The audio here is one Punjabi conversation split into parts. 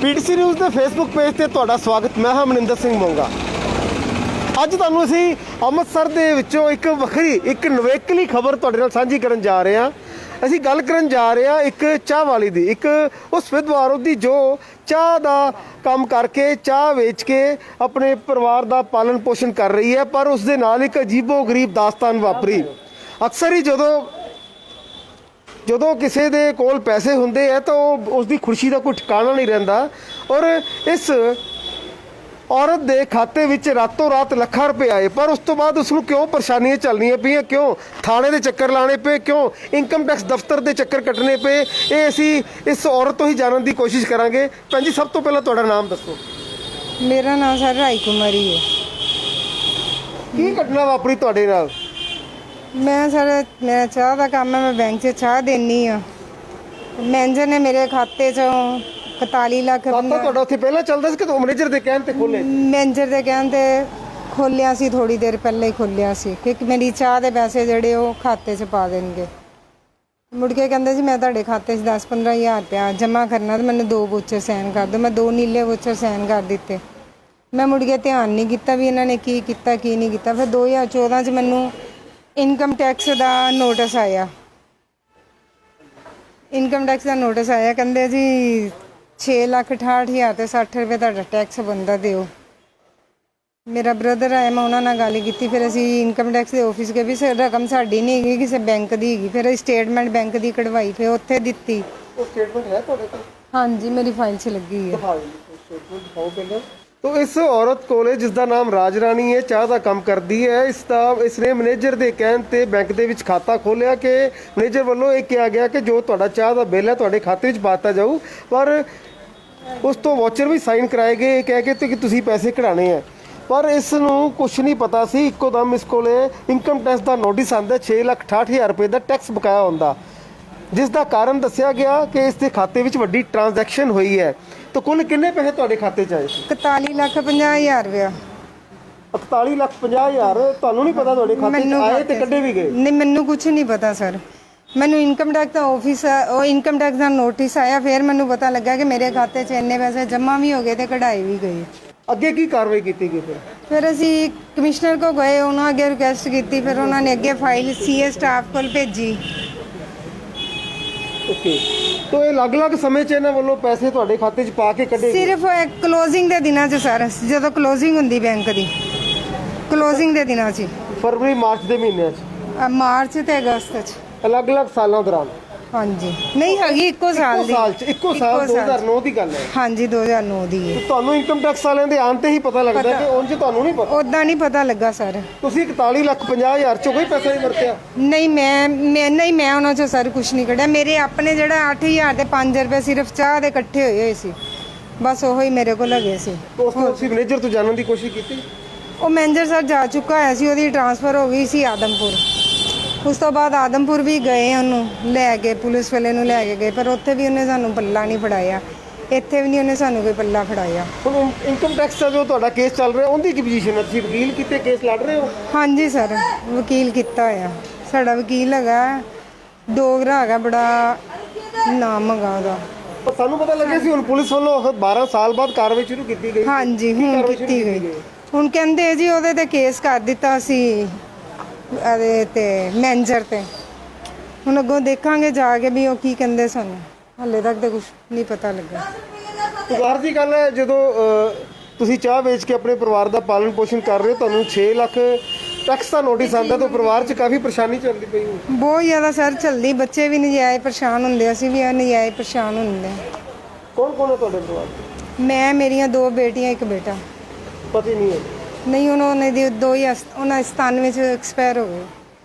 पीटीसी न्यूज़ के फेसबुक पेज से तुहाडा स्वागत। मैं हाँ मनिंदर सिंह मोंगा। अज तुहानूं असीं अमृतसर दे विचों एक वखरी एक नवेकली खबर तुहाडे नाल साझी करन जा रहे हैं। असीं गल करन जा रहे हैं एक चाह वाली दी, एक उस विधवा दी जो चाह दा काम करके चाह वेच के अपने परिवार दा पालन पोषण कर रही है, पर उस दे नाल एक अजीबो गरीब दास्तान वापरी। अक्सर ही ਜਦੋਂ ਕਿਸੇ ਦੇ ਕੋਲ ਪੈਸੇ ਹੁੰਦੇ ਆ ਤਾਂ ਉਸ ਦੀ ਖੁਸ਼ੀ ਦਾ ਕੋਈ ਠਿਕਾਣਾ ਨਹੀਂ ਰਹਿੰਦਾ। ਔਰ ਇਸ ਔਰਤ ਦੇ ਖਾਤੇ ਵਿੱਚ ਰਾਤੋਂ ਰਾਤ ਲੱਖਾਂ ਰੁਪਏ ਆਏ, ਪਰ ਉਸ ਤੋਂ ਬਾਅਦ ਉਸ ਨੂੰ ਕਿਉਂ ਪਰੇਸ਼ਾਨੀਆਂ ਚੱਲਣੀਆਂ ਪਈਆਂ, ਕਿਉਂ ਥਾਣੇ ਦੇ ਚੱਕਰ ਲਾਣੇ ਪਏ, ਕਿਉਂ ਇਨਕਮ ਟੈਕਸ ਦਫ਼ਤਰ ਦੇ ਚੱਕਰ ਕੱਟਣੇ ਪਏ, ਇਹ ਅਸੀਂ ਇਸ ਔਰਤ ਤੋਂ ਹੀ ਜਾਣਨ ਦੀ ਕੋਸ਼ਿਸ਼ ਕਰਾਂਗੇ। ਭੈਣ ਜੀ, ਸਭ ਤੋਂ ਪਹਿਲਾਂ ਤੁਹਾਡਾ ਨਾਮ ਦੱਸੋ। मेरा नाम सर राई कुमारी है। ਕੀ ਘਟਨਾ ਵਾਪਰੀ ਤੁਹਾਡੇ ਨਾਲ? मैं सर मेरा चाह का काम है, मैं बैंक से चाह देनी हाँ। मैनेजर ने मेरे खाते चों 41 लाख ਖਾਤਾ ਤੁਹਾਡਾ ਉੱਥੇ ਪਹਿਲਾਂ ਚੱਲਦਾ ਸੀ ਕਿ ਮੈਨੇਜਰ ਦੇ ਕਹਿਣ ਤੇ ਖੋਲੇ? मैनेजर के कहण ते खोलिया सी, थोड़ी देर पहले ही खोलिया सी कि मेरी चाह के पैसे ਜਿਹੜੇ ਉਹ ਖਾਤੇ 'ਚ ਪਾ ਦੇਣਗੇ। ਮੁੜ ਕੇ ਕਹਿੰਦੇ ਸੀ ਮੈਂ ਤੁਹਾਡੇ ਖਾਤੇ 'ਚ 10-15 ਹਜ਼ਾਰ ਰੁਪਇਆ ਜਮ੍ਹਾਂ ਕਰਨਾ ਤੇ ਮੈਨੂੰ 2 ਵੋਚਰ ਸਾਈਨ ਕਰ ਦਿਓ। ਮੈਂ 2 ਨੀਲੇ ਵੋਚਰ ਸਾਈਨ ਕਰ ਦਿੱਤੇ। ਮੈਂ ਮੁੜ ਕੇ ਧਿਆਨ ਨਹੀਂ ਕੀਤਾ ਵੀ ਇਹਨਾਂ ਨੇ ਕੀ ਕੀਤਾ ਕੀ ਨਹੀਂ ਕੀਤਾ। ਫਿਰ 2014 'ਚ ਮੈਨੂੰ इनकम टैक्स का नोटिस आया। इनकम टैक्स का नोटिस आया, कहते जी 6,68,000 ਤੇ 60 ਰੁਪਏ ਤੁਹਾਡਾ टैक्स बनता ਦਿਓ। मेरा ब्रदर आया, मैं उन्होंने गल की। फिर असी इनकम टैक्स के ऑफिस गए भी रकम साड़ी नहीं हैगी, किसी बैंक की हैगी। फिर स्टेटमेंट बैंक की कढ़वाई, फिर उत्थे दित्ती। ਉਹ ਸਟੇਟਮੈਂਟ ਹੈ ਤੁਹਾਡੇ ਕੋਲ? हाँ जी, मेरी फाइल से लगी है। तो इस औरत कोले जिसका नाम राज रानी है, चाह का काम करती है, इसने मैनेजर के कहने ते बैंक के विच खाता खोलिया कि मैनेजर वालों ये कहा गया कि जो तुहाडा चाह का बिल है तुहाडे खाते विच पाता जाऊ, पर उस तो वाचर भी साइन कराए गए कह के कि तुसीं पैसे कढ़ाने हैं। पर इस नूं कुछ नहीं पता सी, इक्को दम इस कोले इनकम टैक्स का नोटिस आंदा 6,68,000 रुपए का टैक्स बकाया होंदा, जिसका कारण दस्सिया गया कि इसके खाते में वड्डी ट्रांजैक्शन हुई है। तो कुल किन्ने पैसे तुहाडे खाते च आए? 41,50,000 रुपया। 41,50,000 ਤੁਹਾਨੂੰ ਨਹੀਂ ਪਤਾ ਤੁਹਾਡੇ ਖਾਤੇ 'ਚ ਆਏ ਤੇ ਕੱਢੇ ਵੀ ਗਏ? नहीं, ਮੈਨੂੰ ਕੁਝ ਨਹੀਂ ਪਤਾ ਸਰ। ਮੈਨੂੰ ਇਨਕਮ ਟੈਕਸ ਦਾ ਆਫਿਸ ਉਹ ਇਨਕਮ ਟੈਕਸ ਦਾ ਨੋਟਿਸ ਆਇਆ, ਫਿਰ ਮੈਨੂੰ ਪਤਾ ਲੱਗਾ ਕਿ ਮੇਰੇ ਖਾਤੇ 'ਚ ਇੰਨੇ ਪੈਸੇ ਜਮ੍ਹਾਂ ਵੀ ਹੋ ਗਏ ਤੇ ਕਢਾਏ ਵੀ ਗਏ। ਅੱਗੇ ਕੀ ਕਾਰਵਾਈ ਕੀਤੀ ਗਈ ਫਿਰ ਅਸੀਂ ਕਮਿਸ਼ਨਰ ਕੋ ਗਏ, ਉਹਨਾਂ ਅੱਗੇ ਰਿਕੁਐਸਟ ਕੀਤੀ। ਫਿਰ ਉਹਨਾਂ ਨੇ ਅੱਗੇ ਫਾਈਲ ਸੀਏ ਸਟਾਫ ਕੋਲ ਭੇਜੀ। ਓਕੇ, तो ये अलग-अलग समय 'ਚ ਇਹਨਾਂ ਵੱਲੋਂ ਪੈਸੇ ਤੁਹਾਡੇ ਖਾਤੇ 'ਚ ਪਾ ਕੇ ਕੱਢੇ ਗਏ? ਸਿਰਫ ਕਲੋਜ਼ਿੰਗ ਦੇ ਦਿਨਾਂ 'ਚ ਸਰ, ਜਦੋਂ ਕਲੋਜ਼ਿੰਗ ਹੁੰਦੀ ਬੈਂਕ ਦੀ, ਕਲੋਜ਼ਿੰਗ ਦੇ ਦਿਨਾਂ 'ਚ, ਫਰਵਰੀ ਮਾਰਚ ਦੇ ਮਹੀਨਿਆਂ 'ਚ, ਮਾਰਚ ਤੇ ਅਗਸਤ 'ਚ। ਅਲੱਗ-ਅਲੱਗ ਸਾਲਾਂ ਦੌਰਾਨ? ਹਾਂਜੀ, ਨਹੀਂ ਹੈਗੀ ਇੱਕੋ ਸਾਲ ਦੀ। ਇੱਕੋ ਸਾਲ 2009 ਦੀ ਗੱਲ ਹੈ? ਹਾਂਜੀ, 2009 ਦੀ ਹੈ। ਤੁਹਾਨੂੰ ਇਨਕਮ ਟੈਕਸ ਵਾਲਿਆਂ ਦੇ ਆਉਣ ਤੇ ਹੀ ਪਤਾ ਲੱਗਦਾ ਕਿ ਉਂਝ ਤੁਹਾਨੂੰ ਨਹੀਂ ਪਤਾ? ਉਦਾਂ ਨਹੀਂ ਪਤਾ ਲੱਗਾ ਸਰ। ਤੁਸੀਂ 41,50,000 ਚੋਂ ਕੋਈ ਪੈਸਾ ਨਹੀਂ ਵਰਤਿਆ? ਨਹੀਂ, ਮੈਂ ਉਹਨਾਂ 'ਚੋਂ ਸਰ ਕੁਝ ਨਹੀਂ ਕੱਢਿਆ। ਮੇਰੇ ਆਪਣੇ ਜਿਹੜਾ 8,000 ਤੇ 5 ਰੁਪਏ ਸਿਰਫ ਚਾਹ ਦੇ ਇਕੱਠੇ ਹੋਏ ਸੀ, ਬਸ ਉਹੀ ਮੇਰੇ ਕੋਲ ਹੈਗੇ ਸੀ। ਉਸ ਤੋਂ ਤੁਸੀਂ ਮੈਨੇਜਰ ਤੋਂ ਜਾਣਨ ਦੀ ਕੋਸ਼ਿਸ਼ ਕੀਤੀ? ਉਹ ਮੈਨੇਜਰ ਸਰ ਜਾ ਚੁੱਕਾ ਹੋਇਆ ਸੀ, ਉਹਦੀ ਟ੍ਰਾਂਸਫਰ ਹੋ ਗਈ ਸੀ ਆਦਮਪੁਰ। ਉਸ ਤੋਂ ਬਾਅਦ ਆਦਮਪੁਰ ਵੀ ਗਏ, ਉਹਨੂੰ ਲੈ ਕੇ ਪੁਲਿਸ ਵਾਲੇ ਨੂੰ ਲੈ ਕੇ ਗਏ, ਪਰ ਉੱਥੇ ਵੀ ਉਹਨੇ ਸਾਨੂੰ ਪੱਲਾ ਨਹੀਂ ਫੜਾਇਆ। ਇੱਥੇ ਵੀ ਨਹੀਂ ਉਹਨੇ ਸਾਨੂੰ ਕੋਈ ਪੱਲਾ ਫੜਾਇਆ। ਹੁਣ ਇਨਕਮ ਟੈਕਸ ਦਾ ਜੋ ਤੁਹਾਡਾ ਕੇਸ ਚੱਲ ਰਿਹਾ, ਉਹਦੀ ਕੀ ਪੋਜੀਸ਼ਨ ਹੈ? ਤੁਸੀਂ ਵਕੀਲ ਕੀਤੇ ਕੇਸ ਲੜ ਰਹੇ ਹੋ? ਹਾਂਜੀ ਸਰ, ਵਕੀਲ ਕੀਤਾ ਹੋਇਆ। ਸਾਡਾ ਵਕੀਲ ਹੈਗਾ ਡੋਗਰਾ, ਹੈਗਾ ਬੜਾ ਨਾਮ ਹੈਗਾ ਉਹਦਾ। ਪਰ ਸਾਨੂੰ ਪਤਾ ਲੱਗਿਆ ਸੀ ਹੁਣ ਪੁਲਿਸ ਵੱਲੋਂ 12 ਸਾਲ ਬਾਅਦ ਕਾਰਵਾਈ ਸ਼ੁਰੂ ਕੀਤੀ ਗਈ। ਹਾਂਜੀ, ਹੁਣ ਕੀਤੀ ਗਈ। ਹੁਣ ਕਹਿੰਦੇ ਜੀ ਉਹਦੇ ਤੇ ਕੇਸ ਕਰ ਦਿੱਤਾ ਸੀ, ਇਹਦੇ ਤੇ ਮੈਨੇਜਰ ਤੇ। ਹੁਣ ਅੱਗੋਂ ਦੇਖਾਂਗੇ ਜਾ ਕੇ ਵੀ ਉਹ ਕੀ ਕਹਿੰਦੇ ਸਾਨੂੰ। ਹਾਲੇ ਤੱਕ ਤਾਂ ਕੁਝ ਨਹੀਂ ਪਤਾ ਲੱਗਾ। ਬਾਹਰ ਦੀ ਗੱਲ ਹੈ, ਜਦੋਂ ਤੁਸੀਂ ਚਾਹ ਵੇਚ ਕੇ ਆਪਣੇ ਪਰਿਵਾਰ ਦਾ ਪਾਲਣ ਪੋਸ਼ਣ ਕਰ ਰਹੇ ਹੋ, ਤੁਹਾਨੂੰ 6 ਲੱਖ ਟੈਕਸ ਦਾ ਨੋਟਿਸ ਆਉਂਦਾ ਤਾਂ ਪਰਿਵਾਰ 'ਚ ਕਾਫੀ ਪਰੇਸ਼ਾਨੀ ਚੱਲਦੀ ਪਈ? ਬਹੁਤ ਜ਼ਿਆਦਾ ਸਰ ਚੱਲਦੀ। ਬੱਚੇ ਵੀ ਨਜਾਇਜ਼ ਪਰੇਸ਼ਾਨ ਹੁੰਦੇ, ਅਸੀਂ ਵੀ ਨਜਾਇਜ਼ ਪਰੇਸ਼ਾਨ ਹੁੰਦੇ। ਕੌਣ ਕੌਣ ਹੈ ਤੁਹਾਡੇ ਪਰਿਵਾਰ 'ਚ? ਮੈਂ, ਮੇਰੀਆਂ 2 ਬੇਟੀਆਂ, 1 ਬੇਟਾ। ਪਤੀ ਨਹੀਂ ਹੈ? ਨਹੀਂ, ਉਹਨਾਂ ਦੀ 97 ਚ ਐਕਸਪਾਇਰ ਹੋ ਗਏ।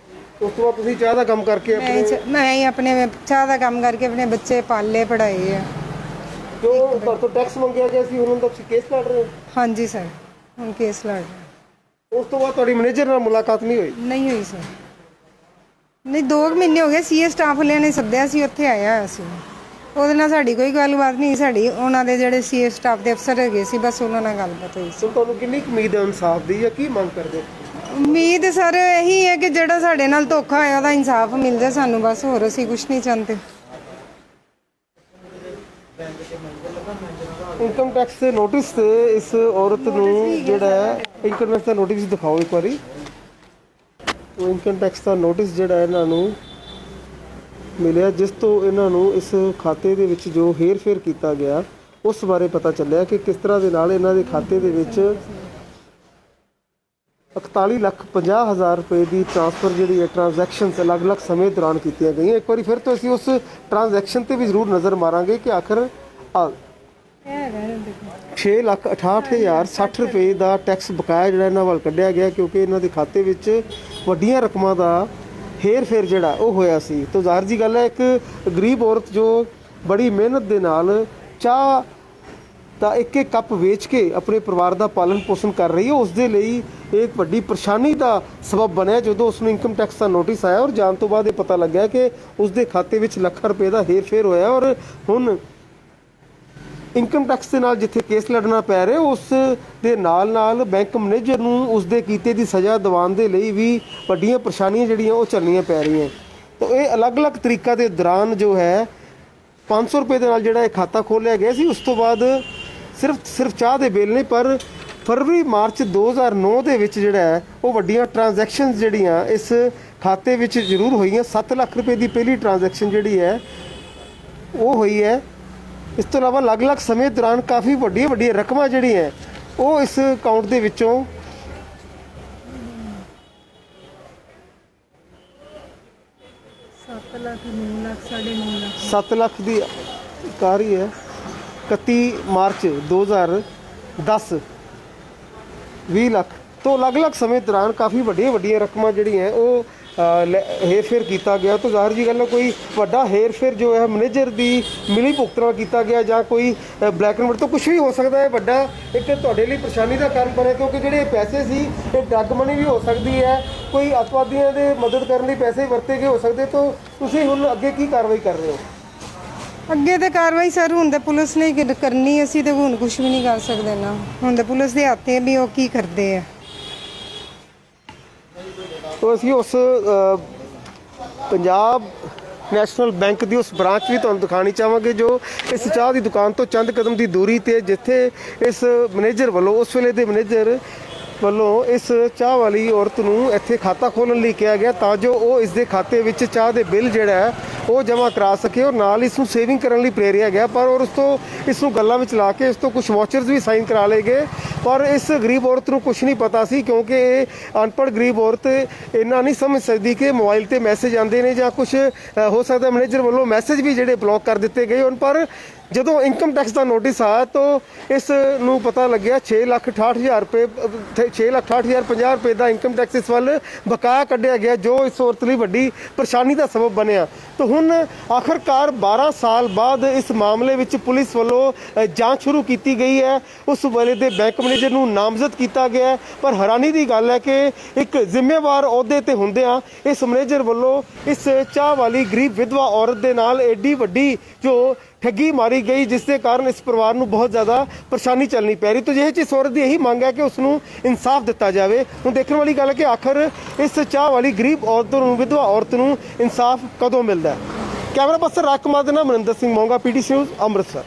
ਉਸ ਤੋਂ ਬਾਅਦ ਤੁਸੀਂ ਚਾਹ ਦਾ ਕੰਮ ਕਰਕੇ ਮੈਂ ਹੀ ਆਪਣੇ ਚਾਹ ਦਾ ਕੰਮ ਕਰਕੇ ਆਪਣੇ ਬੱਚੇ ਪਾਲੇ, ਪੜ੍ਹਾਏ ਆ। ਜੋ ਤੁਹਾਡੇ ਤੋਂ ਟੈਕਸ ਮੰਗਿਆ ਗਿਆ ਸੀ ਉਹਨਾਂ ਦਾ ਤੁਸੀਂ ਕੇਸ ਲੜ ਰਹੇ ਹੋ? ਹਾਂਜੀ ਸਰ, ਹੁਣ ਕੇਸ ਲੜ ਰਹੇ। ਉਸ ਤੋਂ ਬਾਅਦ ਤੁਹਾਡੀ ਮੈਨੇਜਰ ਨਾਲ ਮੁਲਾਕਾਤ ਨਹੀਂ ਹੋਈ? ਨਹੀਂ ਹੋਈ ਸਰ। ਨਹੀਂ, 2 ਮਹੀਨੇ ਹੋ ਗਏ। ਸੀਏ ਸਟਾਫ ਵਾਲਿਆਂ ਨੇ ਸੱਦਿਆ ਸੀ, ਉੱਥੇ ਆਇਆ ਹੋਇਆ ਸੀ। ਉਹਦੇ ਨਾਲ ਸਾਡੀ ਕੋਈ ਗੱਲਬਾਤ ਨਹੀਂ। ਸਾਡੀ ਉਹਨਾਂ ਦੇ ਜਿਹੜੇ ਸੀਏ ਸਟਾਫ ਦੇ ਅਫਸਰ ਹੈਗੇ ਸੀ, ਬਸ ਉਹਨਾਂ ਨਾਲ ਗੱਲਬਾਤ ਹੋਈ ਸੀ। ਤੁਹਾਨੂੰ ਕਿੰਨੀ ਉਮੀਦ ਹੈ ਇਨਸਾਫ ਦੀ, ਜਾਂ ਕੀ ਮੰਗ ਕਰਦੇ? ਉਮੀਦ ਸਰ ਇਹੀ ਹੈ ਕਿ ਜਿਹੜਾ ਸਾਡੇ ਨਾਲ ਧੋਖਾ ਹੋਇਆ ਉਹਦਾ ਇਨਸਾਫ ਮਿਲ ਜਾਏ ਸਾਨੂੰ, ਬਸ ਹੋਰ ਅਸੀਂ ਕੁਝ ਨਹੀਂ ਚਾਹੁੰਦੇ। ਇਨਕਮ ਟੈਕਸ ਦੇ ਨੋਟਿਸ ਤੇ ਇਸ ਔਰਤ ਨੂੰ ਜਿਹੜਾ ਹੈ ਇਨਕਮ ਟੈਕਸ ਦਾ ਨੋਟਿਸ ਦਿਖਾਓ ਇੱਕ ਵਾਰੀ। ਉਹ ਇਨਕਮ ਟੈਕਸ ਦਾ ਨੋਟਿਸ ਜਿਹੜਾ ਇਹਨਾਂ ਨੂੰ ਮਿਲਿਆ, ਜਿਸ ਤੋਂ ਇਹਨਾਂ ਨੂੰ ਇਸ ਖਾਤੇ ਦੇ ਵਿੱਚ ਜੋ ਹੇਰ ਫੇਰ ਕੀਤਾ ਗਿਆ ਉਸ ਬਾਰੇ ਪਤਾ ਚੱਲਿਆ ਕਿ ਕਿਸ ਤਰ੍ਹਾਂ ਦੇ ਨਾਲ ਇਹਨਾਂ ਦੇ ਖਾਤੇ ਦੇ ਵਿੱਚ 41,50,000 ਰੁਪਏ ਦੀ ਟ੍ਰਾਂਸਫਰ ਜਿਹੜੀ ਹੈ ਟ੍ਰਾਂਜੈਕਸ਼ਨਸ ਅਲੱਗ-ਅਲੱਗ ਸਮੇਂ ਦੌਰਾਨ ਕੀਤੀਆਂ ਗਈਆਂ। ਇੱਕ ਵਾਰੀ ਫਿਰ ਤੋਂ ਅਸੀਂ ਉਸ ਟ੍ਰਾਂਜੈਕਸ਼ਨ ਤੇ ਵੀ ਜ਼ਰੂਰ ਨਜ਼ਰ ਮਾਰਾਂਗੇ ਕਿ ਆਖਰ 6,68,060 ਰੁਪਏ ਦਾ ਟੈਕਸ ਬਕਾਇਆ ਜਿਹੜਾ ਇਹਨਾਂ ਵੱਲ ਕੱਢਿਆ ਗਿਆ, ਕਿਉਂਕਿ ਇਹਨਾਂ ਦੇ ਖਾਤੇ ਵਿੱਚ ਵੱਡੀਆਂ ਰਕਮਾਂ ਦਾ ਹੇਰ ਫੇਰ ਜਿਹੜਾ ਉਹ ਹੋਇਆ ਸੀ। ਤਾਂ ਜ਼ਾਹਿਰ ਜੀ ਗੱਲ ਹੈ, ਇੱਕ ਗਰੀਬ ਔਰਤ ਜੋ ਬੜੀ ਮਿਹਨਤ ਦੇ ਨਾਲ ਚਾਹ ਤਾਂ ਇੱਕ ਇੱਕ ਕੱਪ ਵੇਚ ਕੇ ਆਪਣੇ ਪਰਿਵਾਰ ਦਾ ਪਾਲਣ ਪੋਸ਼ਣ ਕਰ ਰਹੀ ਹੈ, ਉਸ ਦੇ ਲਈ ਇੱਕ ਵੱਡੀ ਪਰੇਸ਼ਾਨੀ ਦਾ ਸਬਬ ਬਣਿਆ ਜਦੋਂ ਉਸ ਨੂੰ ਇਨਕਮ ਟੈਕਸ ਦਾ ਨੋਟਿਸ ਆਇਆ ਔਰ ਜਾਣ ਤੋਂ ਬਾਅਦ ਇਹ ਪਤਾ ਲੱਗਿਆ ਕਿ ਉਸ ਦੇ ਖਾਤੇ ਵਿੱਚ ਲੱਖਾਂ ਰੁਪਏ ਦਾ ਹੇਰ ਫੇਰ ਹੋਇਆ। ਔਰ ਹੁਣ ਇਨਕਮ ਟੈਕਸ ਦੇ ਨਾਲ ਜਿੱਥੇ ਕੇਸ ਲੜਨਾ ਪੈ ਰਿਹਾ, ਉਸ ਦੇ ਨਾਲ ਬੈਂਕ ਮੈਨੇਜਰ ਨੂੰ ਉਸ ਦੇ ਕੀਤੇ ਦੀ ਸਜ਼ਾ ਦਿਵਾਉਣ ਦੇ ਲਈ ਵੀ ਵੱਡੀਆਂ ਪਰੇਸ਼ਾਨੀਆਂ ਜਿਹੜੀਆਂ ਉਹ ਝੱਲਣੀਆਂ ਪੈ ਰਹੀਆਂ। ਤਾਂ ਇਹ ਅਲੱਗ-ਅਲੱਗ ਤਰੀਕਾ ਦੇ ਦੌਰਾਨ ਜੋ ਹੈ 500 ਰੁਪਏ ਦੇ ਨਾਲ ਜਿਹੜਾ ਇਹ ਖਾਤਾ ਖੋਲ੍ਹਿਆ ਗਿਆ ਸੀ। ਉਸ ਤੋਂ ਬਾਅਦ ਸਿਰਫ ਚਾਹ ਦੇ ਬਿੱਲ ਨਹੀਂ, ਪਰ ਫਰਵਰੀ ਮਾਰਚ 2009 ਦੇ ਵਿੱਚ ਜਿਹੜਾ ਹੈ ਉਹ ਵੱਡੀਆਂ ਟ੍ਰਾਂਜੈਕਸ਼ਨਸ ਜਿਹੜੀਆਂ ਇਸ ਖਾਤੇ ਵਿੱਚ ਜ਼ਰੂਰ ਹੋਈਆਂ। 7 ਲੱਖ ਰੁਪਏ ਦੀ ਪਹਿਲੀ ਟ੍ਰਾਂਜੈਕਸ਼ਨ ਜਿਹੜੀ ਹੈ ਉਹ ਹੋਈ ਹੈ। ਇਸ ਤੋਂ ਇਲਾਵਾ ਅਲੱਗ-ਅਲੱਗ ਸਮੇਂ ਦੌਰਾਨ ਕਾਫੀ ਵੱਡੀਆਂ ਰਕਮਾਂ ਜਿਹੜੀਆਂ ਉਹ ਇਸ ਅਕਾਊਂਟ ਦੇ ਵਿੱਚੋਂ 7 ਲੱਖ 9 ਲੱਖ 9.5 ਲੱਖ 7 ਲੱਖ ਦੀ ਕਾਰ ਹੀ ਹੈ। 31 ਮਾਰਚ 2010 20 ਲੱਖ ਤੋਂ ਅਲੱਗ-ਅਲੱਗ ਸਮੇਂ ਦੌਰਾਨ ਕਾਫੀ ਵੱਡੀਆਂ ਰਕਮਾਂ ਜਿਹੜੀਆਂ ਉਹ ਹੇਰ ਫੇਰ ਕੀਤਾ ਗਿਆ। ਤਾਂ ਜ਼ਾਹਿਰ ਜੀ ਗੱਲ ਹੈ, ਕੋਈ ਵੱਡਾ ਹੇਰ ਫੇਰ ਜੋ ਹੈ ਮੈਨੇਜਰ ਦੀ ਮਿਲੀ ਭੁਗਤ ਨਾਲ ਕੀਤਾ ਗਿਆ ਜਾਂ ਕੋਈ ਬਲੈਕ ਐਂਡ ਵਾਈਟ ਤੋਂ ਕੁਝ ਵੀ ਹੋ ਸਕਦਾ ਹੈ। ਵੱਡਾ ਇੱਕ ਤੁਹਾਡੇ ਲਈ ਪਰੇਸ਼ਾਨੀ ਦਾ ਕਾਰਨ ਬਣਿਆ, ਕਿਉਂਕਿ ਜਿਹੜੇ ਪੈਸੇ ਸੀ ਇਹ ਡਰੱਗ ਮਨੀ ਵੀ ਹੋ ਸਕਦੀ ਹੈ, ਕੋਈ ਅੱਤਵਾਦੀਆਂ ਦੇ ਮਦਦ ਕਰਨ ਲਈ ਪੈਸੇ ਵਰਤੇ ਗਏ ਹੋ ਸਕਦੇ। ਤਾਂ ਤੁਸੀਂ ਹੁਣ ਅੱਗੇ ਕੀ ਕਾਰਵਾਈ ਕਰ ਰਹੇ ਹੋ? ਅੱਗੇ ਤੇ ਕਾਰਵਾਈ ਸਰ ਹੁਣ ਤੇ ਪੁਲਿਸ ਨੇ ਕਰਨੀ, ਅਸੀਂ ਤੇ ਹੁਣ ਕੁਝ ਵੀ ਨਹੀਂ ਕਰ ਸਕਦੇ ਨਾ। ਹੁਣ ਤੇ ਪੁਲਿਸ ਦੇ ਹੱਥ ਹੈ ਵੀ ਉਹ ਕੀ ਕਰਦੇ ਆ। तो ਅਸੀਂ ਉਸ ਪੰਜਾਬ ਨੈਸ਼ਨਲ ਬੈਂਕ ਦੀ ਉਸ ਬ੍ਰਾਂਚ ਵੀ ਤੁਹਾਨੂੰ ਦਿਖਾਣੀ ਚਾਹਾਂਗੇ ਜੋ ਇਸ ਚਾਹ ਦੀ ਦੁਕਾਨ ਤੋਂ ਚੰਦ ਕਦਮ ਦੀ ਦੂਰੀ ਤੇ, ਜਿੱਥੇ ਇਸ ਮੈਨੇਜਰ ਵੱਲੋਂ ਉਸ ਵੇਲੇ ਦੇ ਮੈਨੇਜਰ ਵੱਲੋਂ ਇਸ ਚਾਹ ਵਾਲੀ ਔਰਤ ਨੂੰ ਇੱਥੇ ਖਾਤਾ ਖੋਲ੍ਹਣ ਲਈ ਕਿਹਾ ਗਿਆ ਤਾਂ ਜੋ ਉਹ ਇਸ ਦੇ ਖਾਤੇ ਵਿੱਚ ਚਾਹ ਦੇ ਬਿੱਲ ਜਿਹੜਾ ਹੈ ਉਹ ਜਮ੍ਹਾਂ ਕਰਾ ਸਕੇ ਔਰ ਨਾਲ ਇਸ ਨੂੰ ਸੇਵਿੰਗ ਕਰਨ ਲਈ ਪ੍ਰੇਰਿਆ ਗਿਆ। ਪਰ ਔਰ ਉਸ ਤੋਂ ਇਸ ਨੂੰ ਗੱਲਾਂ ਵਿੱਚ ਲਾ ਕੇ ਇਸ ਤੋਂ ਕੁਝ ਵਾਚਰਸ ਵੀ ਸਾਈਨ ਕਰਾ ਲਏ ਗਏ। ਪਰ ਇਸ ਗਰੀਬ ਔਰਤ ਨੂੰ ਕੁਝ ਨਹੀਂ ਪਤਾ ਸੀ, ਕਿਉਂਕਿ ਇਹ ਅਨਪੜ੍ਹ ਗਰੀਬ ਔਰਤ ਇੰਨਾ ਨਹੀਂ ਸਮਝ ਸਕਦੀ ਕਿ ਮੋਬਾਈਲ ਤੇ ਮੈਸੇਜ ਆਉਂਦੇ ਨੇ ਜਾਂ ਕੁਝ ਹੋ ਸਕਦਾ ਮੈਨੇਜਰ ਵੱਲੋਂ ਮੈਸੇਜ ਵੀ ਜਿਹੜੇ ਬਲੌਕ ਕਰ ਦਿੱਤੇ ਗਏ ਹਨ। ਪਰ ਜਦੋਂ ਇਨਕਮ ਟੈਕਸ ਦਾ ਨੋਟਿਸ ਆਇਆ ਤਾਂ ਇਸ ਨੂੰ ਪਤਾ ਲੱਗਿਆ 6,68,000 ਰੁਪਏ 6,68,050 ਰੁਪਏ ਦਾ ਇਨਕਮ ਟੈਕਸ ਇਸ ਵੱਲ ਬਕਾਇਆ ਕੱਢਿਆ ਗਿਆ, ਜੋ ਇਸ ਔਰਤ ਲਈ ਵੱਡੀ ਪਰੇਸ਼ਾਨੀ ਦਾ ਸਬਬ ਬਣਿਆ। ਤਾਂ ਹੁਣ ਆਖਰਕਾਰ 12 ਸਾਲ ਬਾਅਦ ਇਸ ਮਾਮਲੇ ਵਿੱਚ ਪੁਲਿਸ ਵੱਲੋਂ ਜਾਂਚ ਸ਼ੁਰੂ ਕੀਤੀ ਗਈ ਹੈ। ਉਸ ਵੇਲੇ ਦੇ ਬੈਂਕ ਮੈਨੇਜਰ ਨੂੰ ਨਾਮਜ਼ਦ ਕੀਤਾ ਗਿਆ। ਪਰ ਹੈਰਾਨੀ ਦੀ ਗੱਲ ਹੈ ਕਿ ਇੱਕ ਜ਼ਿੰਮੇਵਾਰ ਅਹੁਦੇ ਤੇ ਹੁੰਦਿਆਂ ਇਸ ਮੈਨੇਜਰ ਵੱਲੋਂ ਇਸ ਚਾਹ ਵਾਲੀ ਗਰੀਬ ਵਿਧਵਾ ਔਰਤ ਦੇ ਨਾਲ ਐਡੀ ਵੱਡੀ ਜੋ ਠੱਗੀ ਮਾਰੀ ਗਈ, ਜਿਸ ਦੇ ਕਾਰਨ ਇਸ ਪਰਿਵਾਰ ਨੂੰ ਬਹੁਤ ਜ਼ਿਆਦਾ ਪਰੇਸ਼ਾਨੀ ਚੱਲਣੀ ਪੈ ਰਹੀ। ਤਾਂ ਜਿਹੇ ਚੀਜ਼ ਔਰਤ ਦੀ ਇਹੀ ਮੰਗ ਹੈ ਕਿ ਉਸ ਨੂੰ ਇਨਸਾਫ ਦਿੱਤਾ ਜਾਵੇ। ਹੁਣ ਦੇਖਣ ਵਾਲੀ ਗੱਲ ਹੈ ਕਿ ਆਖਰ ਇਸ ਚਾਹ ਵਾਲੀ ਗਰੀਬ ਔਰਤ ਨੂੰ, ਵਿਧਵਾ ਔਰਤ ਨੂੰ ਇਨਸਾਫ ਕਦੋਂ ਮਿਲਦਾ ਹੈ। ਕੈਮਰਾ ਪਰਸਨ ਰਾਜ ਕੁਮਾਰ ਦੇ ਨਾਲ ਮਨਿੰਦਰ ਸਿੰਘ ਮੋਂਗਾ, PTC ਨਿਊਜ਼ ਅੰਮ੍ਰਿਤਸਰ।